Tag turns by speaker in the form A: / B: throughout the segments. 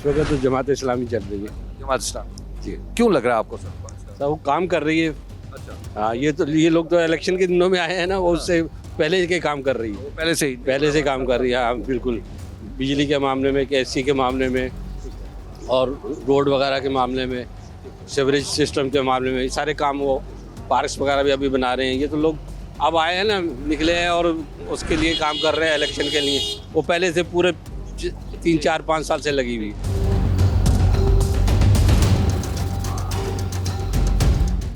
A: वक्त तो जमात इस्लामी चल रही है
B: जमात इस्लाम।
A: जी।
B: क्यों लग रहा है आपको सर?
A: सब वो काम कर रही है।
B: अच्छा,
A: हाँ, ये लोग तो इलेक्शन के दिनों में आए हैं ना, वो उससे पहले के काम कर रही है,
B: पहले से ही
A: पहले से काम कर रही है। हाँ बिल्कुल, बिजली के मामले में, कैसी के मामले में, और रोड वगैरह के मामले में, सीवरेज सिस्टम के मामले में, ये सारे काम वो पार्क्स वगैरह भी अभी बना रहे हैं। ये तो लोग अब आए हैं ना, निकले हैं और उसके लिए काम कर रहे हैं इलेक्शन के लिए। वो पहले से पूरे 3, 4, 5 साल से लगी हुई।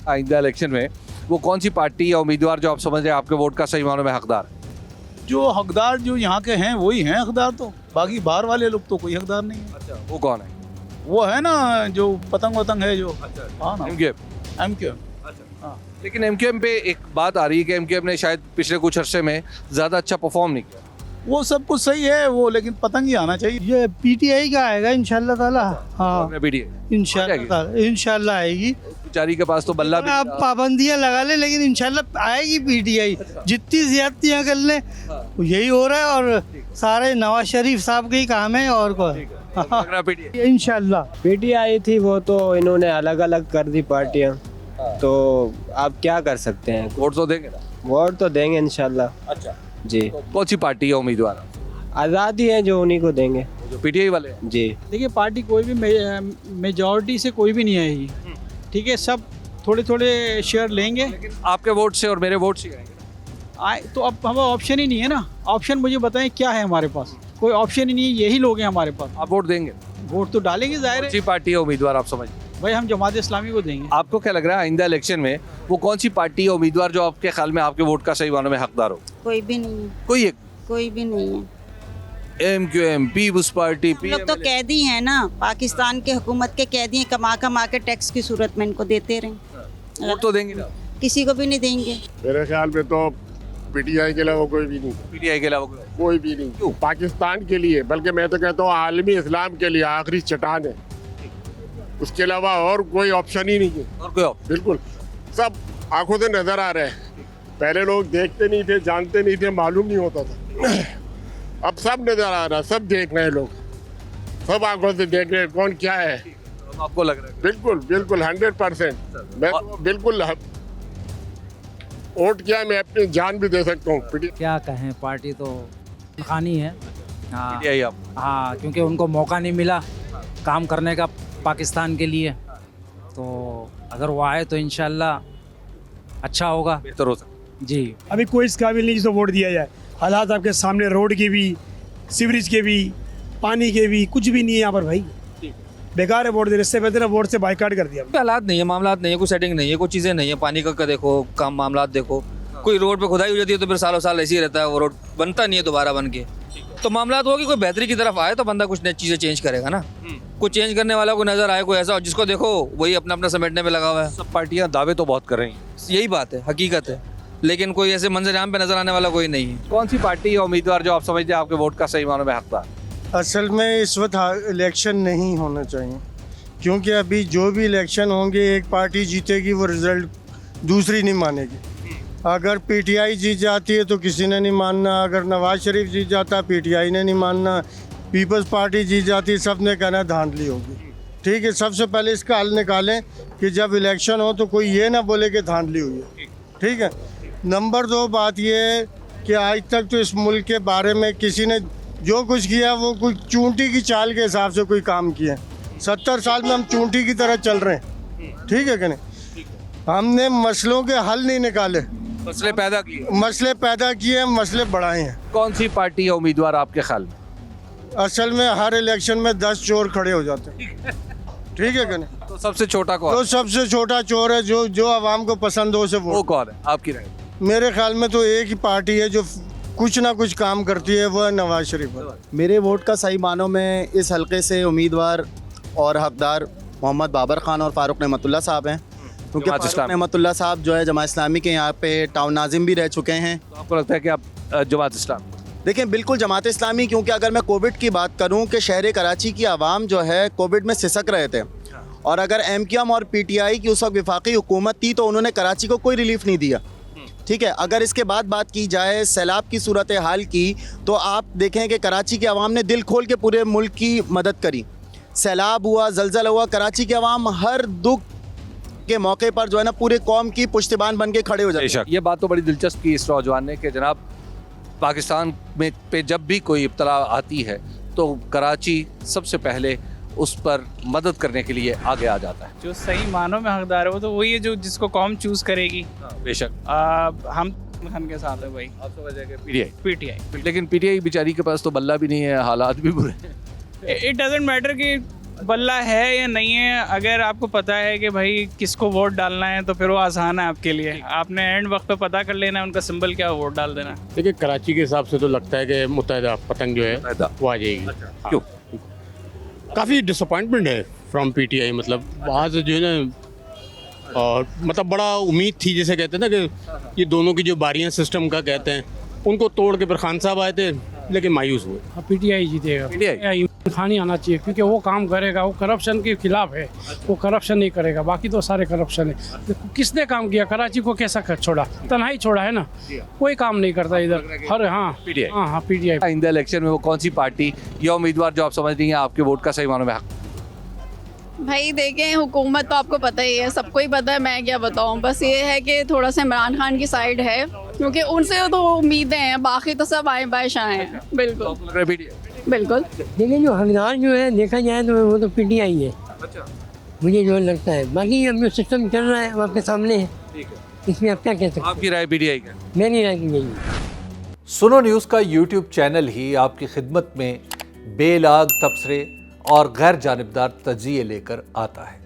B: आइंदा इलेक्शन में वो कौन सी पार्टी या उम्मीदवार जो आप समझ रहे हैं आपके वोट का सही मानों में हकदार है?
C: जो हकदार जो यहाँ के हैं वही हैं हकदार, तो बाकी बाहर वाले लोग तो कोई हकदार नहीं है।
B: अच्छा, वो कौन है?
C: वो है ना जो पतंग वतंग है जो, हाँ ना,
B: एमक्यूएम।
C: एमक्यूएम। हाँ,
B: लेकिन एमक्यूएम पे एक बात आ रही है कि एमक्यूएम ने शायद पिछले कुछ अरसे में ज़्यादा अच्छा परफॉर्म नहीं किया।
C: वो सब कुछ सही है वो, लेकिन पतंग ही आना चाहिए।
D: ये पीटीआई का आएगा इंशाल्लाह ताला। हाँ इंशाल्लाह आएगी।
B: बेचारी के पास तो बल्ला भी
D: आप पाबंदियां लगा ले, लेकिन इंशाल्लाह आएगी पीटीआई। जितनी ज्यादतियां कर ले यही हो रहा है, और सारे नवाज शरीफ साहब के ही काम है और को इंशाल्लाह।
E: पीटीआई थी वो तो इन्होंने अलग अलग कर दी पार्टियां, तो आप क्या कर सकते हैं।
B: वोट तो देंगे ना?
E: वोट तो देंगे इंशाल्लाह।
B: अच्छा
E: जी।
B: तो कौन सी पार्टी या उम्मीदवार
E: आज़ादी है जो उन्हीं को देंगे।
B: जो पीटीआई वाले हैं?
E: जी।
F: देखिए पार्टी कोई भी मेजॉरिटी से कोई भी नहीं आएगी, ठीक है, सब थोड़े थोड़े शेयर लेंगे।
B: लेकिन आपके वोट से और मेरे वोट से आएंगे ना?
F: आए तो अब हमारा ऑप्शन ही नहीं है ना। ऑप्शन मुझे बताएं क्या है हमारे पास? कोई ऑप्शन ही नहीं है, यही लोग हैं हमारे पास।
B: आप वोट देंगे?
F: वोट तो डालेंगे, जाहिर
B: कौन
F: है।
B: सी पार्टी या उम्मीदवार आप समझ?
F: भाई हम जमात इस्लामी को देंगे।
B: आपको क्या लग रहा है आइंदा इलेक्शन में वो कौन सी पार्टी या उम्मीदवार जो आपके ख्याल में आपके वोट का सही मानों में हकदार हो?
G: कोई भी नहीं है,
B: कोई एक
G: कोई भी नहीं है।
B: एमक्यूएम, पीपुल्स पार्टी,
G: हम लोग तो कैदी हैं ना, पाकिस्तान के हुकूमत के कैदी हैं। कमा के टैक्स की सूरत में इनको देते रहें।
B: वोट तो देंगे ना?
G: किसी को भी नहीं देंगे।
H: मेरे ख्याल में तो पीटीआई के अलावा कोई भी नहीं,
B: पीटीआई के अलावा
H: कोई भी नहीं। क्यों? पाकिस्तान के लिए, बल्कि मैं तो कहता हूँ आलमी इस्लाम के लिए आखिरी चट्टान है। उसके अलावा और कोई ऑप्शन ही नहीं है।
B: और कोई ऑप्शन?
H: बिल्कुल, सब आंखों से नजर आ रहे हैं। पहले लोग देखते नहीं थे, जानते नहीं थे, मालूम नहीं होता था। अब सब नजर आ रहा है, सब देख रहे हैं लोग, सब आंखों से देख रहे हैं कौन क्या है।
B: तो आपको लग रहा है?
H: बिल्कुल बिल्कुल 100%। मैं तो बिल्कुल वोट किया, मैं अपनी जान भी दे सकता हूँ।
I: क्या कहें, पार्टी तो खानी है। हाँ
B: पीटीआई आप?
I: हाँ, क्योंकि उनको मौका नहीं मिला काम करने का पाकिस्तान के लिए, तो अगर वो आए तो इंशाल्लाह अच्छा होगा,
B: बेहतर हो सकता
I: जी।
D: अभी कोई इस काबिल नहीं जिसको वोट दिया जाए। हालात आपके सामने, रोड के भी, सीवरेज के भी, पानी के भी, कुछ भी नहीं है यहाँ पर भाई। बेकार है वोट देने, इससे बेहतर है वोट से बाइकाट कर दिया।
J: हालात नहीं है, मामला नहीं है, कोई सेटिंग नहीं है, कोई चीज़ें नहीं है। पानी का देखो, काम मामला देखो, कोई रोड पे खुदाई हो जाती है तो फिर सालों साल ऐसे ही रहता है, वो रोड बनता नहीं है दोबारा बन के। तो मामला हो कि कोई बेहतरी की तरफ आए तो बंदा कुछ नई चीज़ें चेंज करेगा ना। कोई चेंज करने वाला कोई नजर आए, कोई ऐसा हो जिसको देखो वही अपना अपना समेटने में लगा हुआ है।
B: सब पार्टियां दावे तो बहुत कर रही हैं,
J: यही बात है, हकीकत है, लेकिन कोई ऐसे मंजर आम पे नजर आने वाला कोई नहीं है।
B: कौन सी पार्टी या उम्मीदवार जो आप समझते हैं आपके वोट का सही मानों में हकदार?
D: असल में इस वक्त इलेक्शन नहीं होना चाहिए, क्योंकि अभी जो भी इलेक्शन होंगे एक पार्टी जीतेगी, वो रिजल्ट दूसरी नहीं मानेगी। अगर पीटीआई जीत जाती है तो किसी ने नहीं मानना, अगर नवाज शरीफ जीत जाता पीटीआई ने नहीं मानना, पीपल्स पार्टी जीत जाती सब ने कहना धांधली होगी। ठीक है, सबसे पहले इसका हल निकालें कि जब इलेक्शन हो तो कोई ये ना बोले कि धांधली हुई है। ठीक है। नंबर 2 बात ये है कि आज तक तो इस मुल्क के बारे में किसी ने जो कुछ किया वो कुछ चूंटी की चाल के हिसाब से कोई काम किया। 70 साल में हम चूंटी की तरह चल रहे हैं। ठीक है कि नहीं? हमने मसलों के हल नहीं निकाले,
B: मसले पैदा किए,
D: मसले बढ़ाए हैं।
B: कौन सी पार्टी या उम्मीदवार आपके ख्याल में?
D: असल में हर इलेक्शन में 10 चोर खड़े हो जाते हैं। ठीक है कि नहीं?
B: तो सबसे छोटा कौन?
D: तो सबसे छोटा चोर है जो आवाम को पसंद हो से
B: वो कौन है आपकी राय?
D: मेरे ख्याल में तो एक ही पार्टी है जो कुछ ना कुछ काम करती है, वो है नवाज शरीफ।
K: मेरे वोट का सही मानों में इस हलके से उम्मीदवार और हकदार मोहम्मद बाबर खान और फारूक नेमतुल्ला साहब हैं, क्योंकि फारूक नेमतुल्ला साहब जो है जमात इस्लामी के यहाँ पे टाउन नाजिम भी रह चुके हैं।
B: तो आपको लगता है कि आप जमात इस्लाम?
K: देखिए बिल्कुल जमात इस्लामी, क्योंकि अगर मैं कोविड की बात करूं कि शहर कराची की आवाम जो है कोविड में सिसक रहे थे, और अगर एमक्यूएम और पीटीआई की उस वक्त वफाकी हुकूमत थी तो उन्होंने कराची को कोई रिलीफ नहीं दिया। ठीक है। अगर इसके बाद बात की जाए सैलाब की सूरत हाल की, तो आप देखें कि कराची की आवाम ने दिल खोल के पूरे मुल्क की मदद करी। सैलाब हुआ, जलजला हुआ, कराची के अवाम हर दुख के मौके पर जो है ना पूरे कौम की पुश्तबान बन के खड़े हो जाते हैं।
B: ये बात तो बड़ी दिलचस्प की इस नौजवान ने कि जनाब पाकिस्तान में पे जब भी कोई इब्तला आती है तो कराची सबसे पहले उस पर मदद करने के लिए आगे आ जाता है।
F: जो सही मानों में हकदार है वो तो वही है जो जिसको कौम चूज करेगी।
B: बेशक
F: हम खान के साथ है भाई।
B: आप समझ जाएंगे पीटीआई।
F: पीटीआई
B: लेकिन पीटीआई बेचारी के पास तो बल्ला भी नहीं है, हालात भी बुरे हैं।
F: इट डजेंट मैटर कि बल्ला है या नहीं है, अगर आपको पता है कि भाई किसको वोट डालना है तो फिर वो आसान है आपके लिए। आपने एंड वक्त पे पता कर लेना है उनका सिंबल क्या, वोट डाल देना।
A: देखिए कराची के हिसाब से तो लगता है कि मुत्तहिदा पतंग जो है वो आ जाएगी।
B: क्यों?
A: काफ़ी डिसअपॉइंटमेंट है फ्रॉम पीटीआई, मतलब वहाँ से जो है ना, और मतलब बड़ा उम्मीद थी, जैसे कहते हैं ना कि ये दोनों की जो बारियां सिस्टम का कहते हैं उनको तोड़ के फिर खान साहब आए थे, लेकिन मायूस हुए।
F: पीटीआई जीतेगा।
B: पीटीआई
F: इमरान खान ही आना चाहिए क्योंकि वो काम करेगा, वो करप्शन के खिलाफ है, वो करप्शन नहीं करेगा, बाकी तो सारे करप्शन है। किसने काम किया, कराची को कैसा छोड़ा, तन्हाई छोड़ा है ना, कोई काम नहीं करता इधर हर। हाँ
B: पीटीआई।
F: हाँ पीटीआई।
B: आइंदा इलेक्शन में वो कौन सी पार्टी या उम्मीदवार जो आप समझ रही हैं आपके वोट का सही मानों में हक?
L: भाई देखें, हुकूमत तो आपको पता ही है, सबको ही पता है, मैं क्या बताऊं। बस ये है कि थोड़ा सा इमरान खान की साइड है क्योंकि उनसे तो उम्मीदें हैं, बाकी तो सब आए बायशां हैं। बिल्कुल बिल्कुल।
E: लेकिन जो हकदार जो है देखा जाए तो वो तो पीटीआई है। मुझे जो लगता है, बाकी अब जो सिस्टम चल रहा है वो आपके सामने है, इसमें आप क्या कह सकते हैं?
B: आपकी राय पीटीआई का?
E: मेरी राय यही है।
M: सुनो न्यूज़ का यूट्यूब चैनल ही आपकी खिदमत में बेलाग तबसरे और गैर जानिबदार तज्ज़िये लेकर आता है।